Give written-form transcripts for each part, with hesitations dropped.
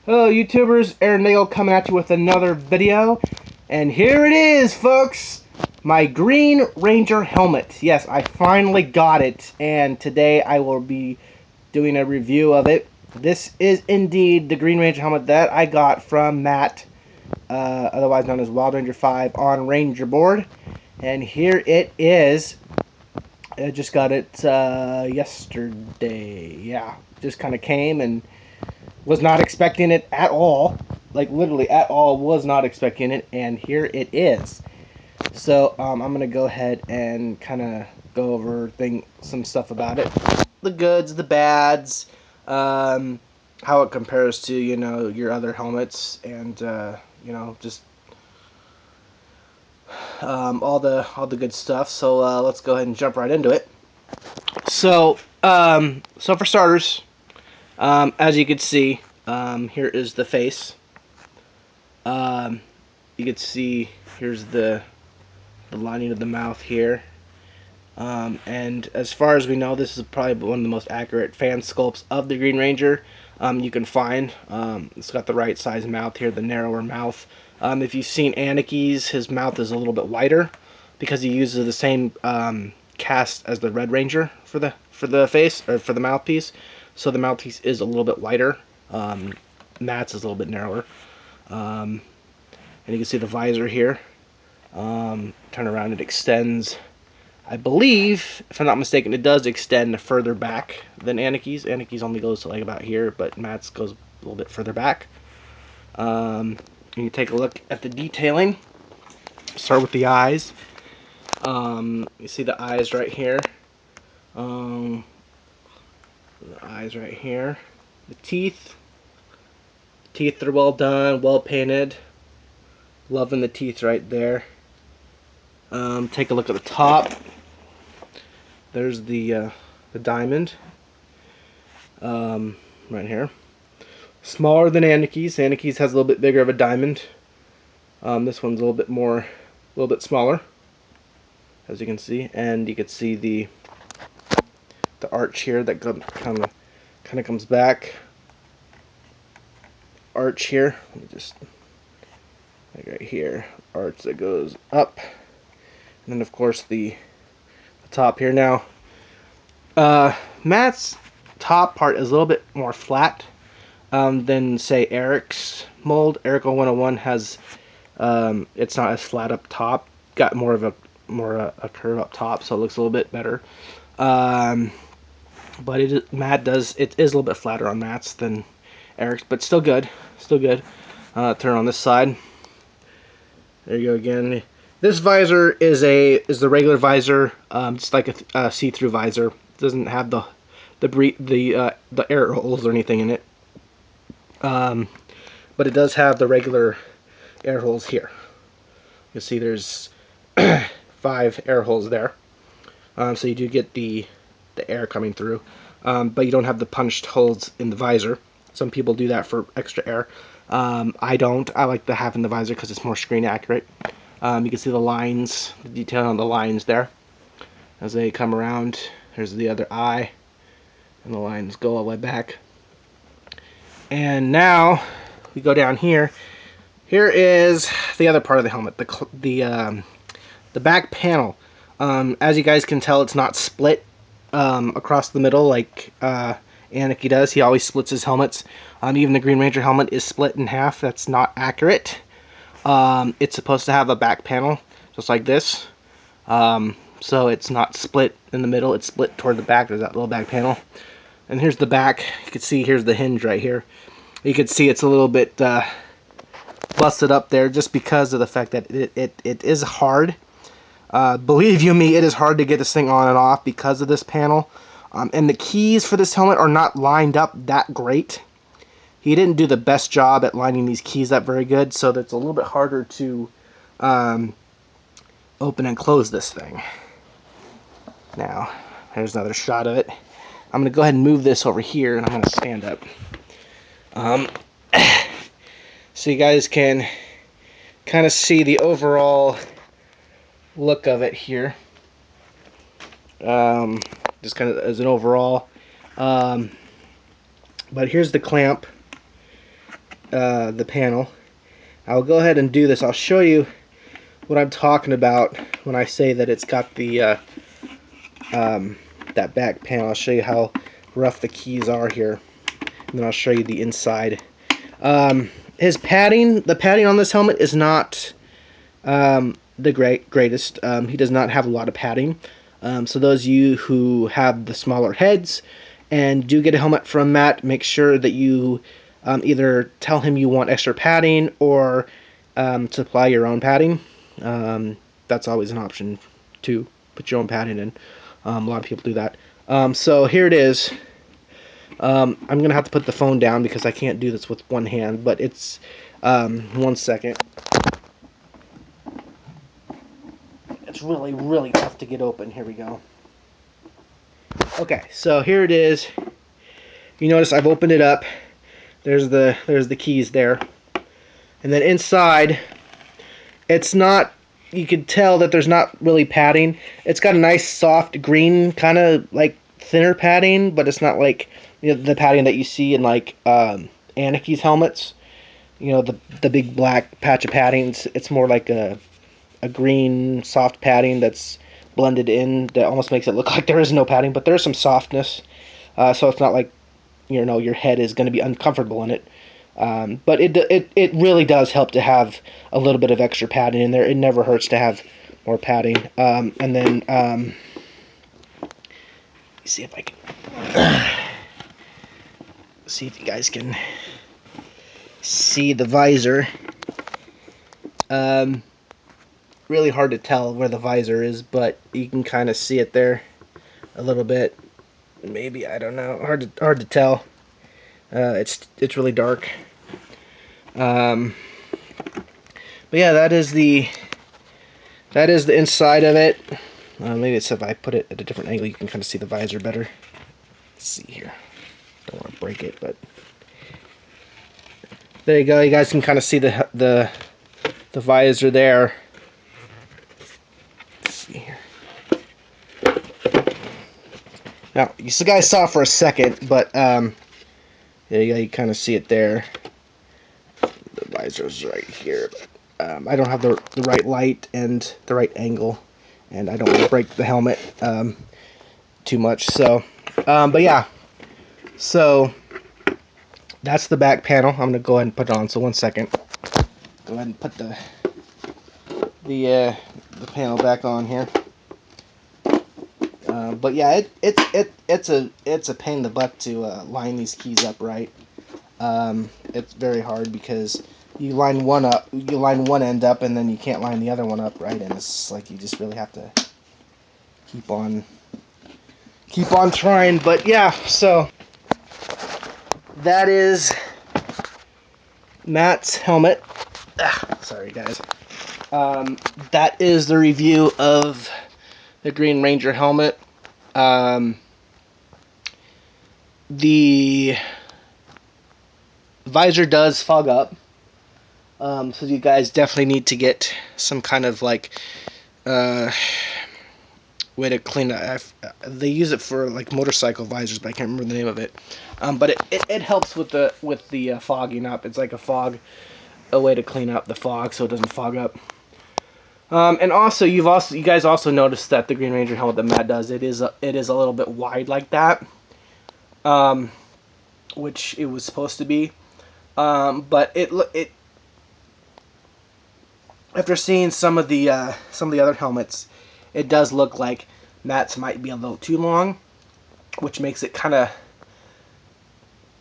Hello YouTubers, Aaron Nagel coming at you with another video. And here it is, folks! My Green Ranger helmet. Yes, I finally got it, and today I will be doing a review of it. This is indeed the Green Ranger helmet that I got from Matt, otherwise known as Wild Ranger 5 on Ranger Board. And here it is. I just got it yesterday. Yeah, just kind of came and was not expecting it at all. Like, literally at all, was not expecting it, and here it is. So, I'm going to go ahead and kind of go over some stuff about it. The goods, the bads, how it compares to, your other helmets, and, just all the good stuff. So, let's go ahead and jump right into it. So, so for starters, as you can see, here is the face. You can see here's the lining of the mouth here. And as far as we know, this is probably one of the most accurate fan sculpts of the Green Ranger you can find. It's got the right size mouth here, the narrower mouth. If you've seen Anaki's, his mouth is a little bit wider because he uses the same cast as the Red Ranger for the face, or for the mouthpiece. So the mouthpiece is a little bit wider. Matt's is a little bit narrower. And you can see the visor here. Turn around, it extends. I believe, if I'm not mistaken, it does extend further back than Anaki's. Anaki's only goes to like about here, but Matt's goes a little bit further back. And you take a look at the detailing. Start with the eyes. You see the eyes right here. The eyes right here. The teeth. Teeth are well done, well painted. Loving the teeth right there. Take a look at the top. There's the diamond right here. Smaller than Anaki's. Anaki's has a little bit bigger of a diamond. This one's a little bit smaller, as you can see, and you can see the arch here that kind of comes back. Arch here. Let me just like right here. Arch that goes up, and then of course the top here. Now, Matt's top part is a little bit more flat than say Eric's mold. Eric 101 has it's not as flat up top. Got more of a curve up top, so it looks a little bit better. But it is a little bit flatter on Matt's than Eric's, but still good. Still good. Turn on this side. There you go again. This visor is the regular visor, just like a see-through visor. It doesn't have the air holes or anything in it, but it does have the regular air holes here. You'll see there's 5 air holes there, so you do get the air coming through, but you don't have the punched holes in the visor. Some people do that for extra air. I don't. I like to have in the visor because it's more screen accurate. You can see the lines, the detail on the lines there as they come around. Here's the other eye, and the lines go all the way back. And now we go down here. Here is the other part of the helmet, the back panel. As you guys can tell, it's not split across the middle like Aniki does. He always splits his helmets. Even the Green Ranger helmet is split in half. That's not accurate. It's supposed to have a back panel, just like this. So it's not split in the middle. It's split toward the back. There's that little back panel. And here's the back. You can see here's the hinge right here. You can see it's a little bit busted up there just because of the fact that it is hard. Believe you me, it is hard to get this thing on and off because of this panel. And the keys for this helmet are not lined up that great. He didn't do the best job at lining these keys up very good, so that's a little bit harder to open and close this thing. Now, there's another shot of it. I'm going to go ahead and move this over here, and I'm going to stand up. So you guys can kind of see the overall look of it here. Just kind of as an overall. But here's the clamp. the panel. I'll go ahead and do this. I'll show you what I'm talking about when I say that it's got the that back panel. I'll show you how rough the keys are here, and then I'll show you the inside. His padding, the padding on this helmet is not the greatest. He does not have a lot of padding. So those of you who have the smaller heads and do get a helmet from Matt, make sure that you either tell him you want extra padding or supply your own padding. That's always an option to put your own padding in. A lot of people do that. So here it is. I'm going to have to put the phone down because I can't do this with one hand, but it's 1 second. It's really, really tough to get open. Here we go. Okay, so here it is. You notice I've opened it up. There's the keys there. And then inside, it's not, you can tell that there's not really padding. It's got a nice soft green, kind of like thinner padding, but it's not like, you know, the padding that you see in like Anaki's helmets. You know, the big black patch of padding. It's more like a green soft padding that's blended in that almost makes it look like there is no padding, but there's some softness, so it's not like, you know, your head is going to be uncomfortable in it. But it really does help to have a little bit of extra padding in there. It never hurts to have more padding. And then let me see if I can see if you guys can see the visor. Really hard to tell where the visor is, but you can kind of see it there a little bit. Maybe, I don't know. Hard to tell. It's really dark. But yeah, that is the inside of it. Maybe it's if I put it at a different angle, you can kind of see the visor better. Let's see here. Don't want to break it, but there you go. You guys can kind of see the visor there. Here. Now, you guys saw it for a second, but there you go. You kind of see it there. The visor's right here, but I don't have the right light and the right angle, and I don't want to break the helmet too much. So, but yeah. So that's the back panel. I'm gonna go ahead and put it on. So 1 second. Go ahead and put the panel back on here. But yeah, it's a pain in the butt to line these keys up right. It's very hard because you line one end up and then you can't line the other one up right, and it's like you just really have to keep on trying. But yeah, so that is Matt's helmet. Sorry guys. That is the review of the Green Ranger helmet. The visor does fog up, so you guys definitely need to get some kind of like way to clean it. They use it for like motorcycle visors, but I can't remember the name of it. But it helps with the fogging up. It's like a way to clean up the fog so it doesn't fog up. And also, you guys also noticed that the Green Ranger helmet that Matt does, it is a little bit wide like that, which it was supposed to be. But it after seeing some of the other helmets, it does look like Matt's might be a little too long, which makes it kind of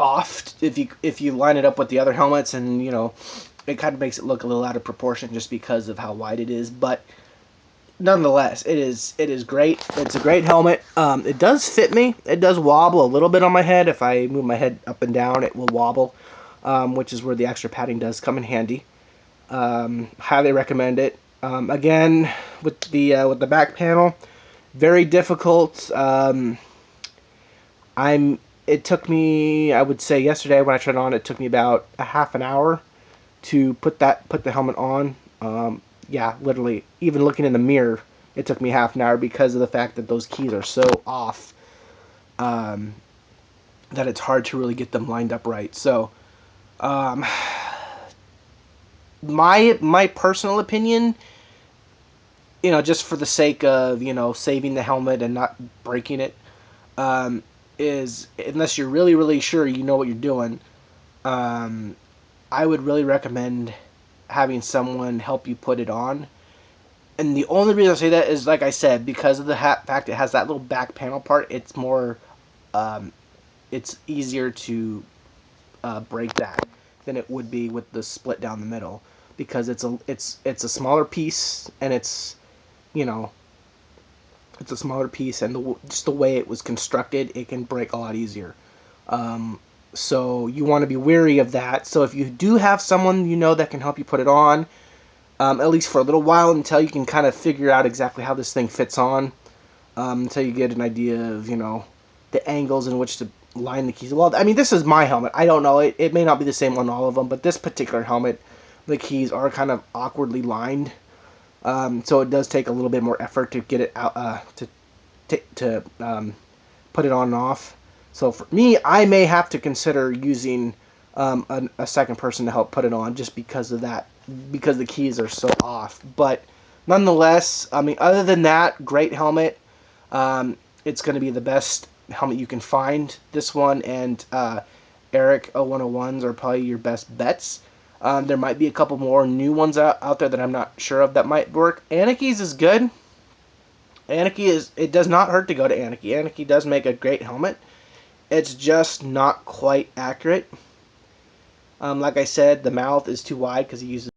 off if you line it up with the other helmets, and you know, it kind of makes it look a little out of proportion just because of how wide it is. But nonetheless, it is great. It's a great helmet. It does fit me. It does wobble a little bit on my head. If I move my head up and down, it will wobble, which is where the extra padding does come in handy. Highly recommend it. Again, with the back panel, very difficult. It took me, I would say yesterday when I tried it on, it took me about a half an hour to put the helmet on. Yeah, literally, even looking in the mirror, it took me half an hour because of the fact that those keys are so off that it's hard to really get them lined up right. So, my personal opinion, just for the sake of saving the helmet and not breaking it, is unless you're really really sure you know what you're doing, um, I would really recommend having someone help you put it on. And the only reason I say that is, like I said, because of the fact it has that little back panel part. It's more, um, it's easier to break that than it would be with the split down the middle, because it's a smaller piece, and you know it's a smaller piece, and just the way it was constructed, it can break a lot easier. Um, so you want to be wary of that. So if you do have someone that can help you put it on, at least for a little while, until you can kind of figure out exactly how this thing fits on, until you get an idea of the angles in which to line the keys. Well, I mean, this is my helmet. I don't know. It may not be the same on all of them, but this particular helmet, the keys are kind of awkwardly lined. So it does take a little bit more effort to get it out, to put it on and off. So for me, I may have to consider using a second person to help put it on, just because of that, because the keys are so off. But nonetheless, I mean, other than that, great helmet. It's going to be the best helmet you can find. This one and Eric 0101s are probably your best bets. There might be a couple more new ones out there that I'm not sure of that might work. Anaki's is good. It does not hurt to go to Aniki. Aniki does make a great helmet. It's just not quite accurate. Like I said, the mouth is too wide because he uses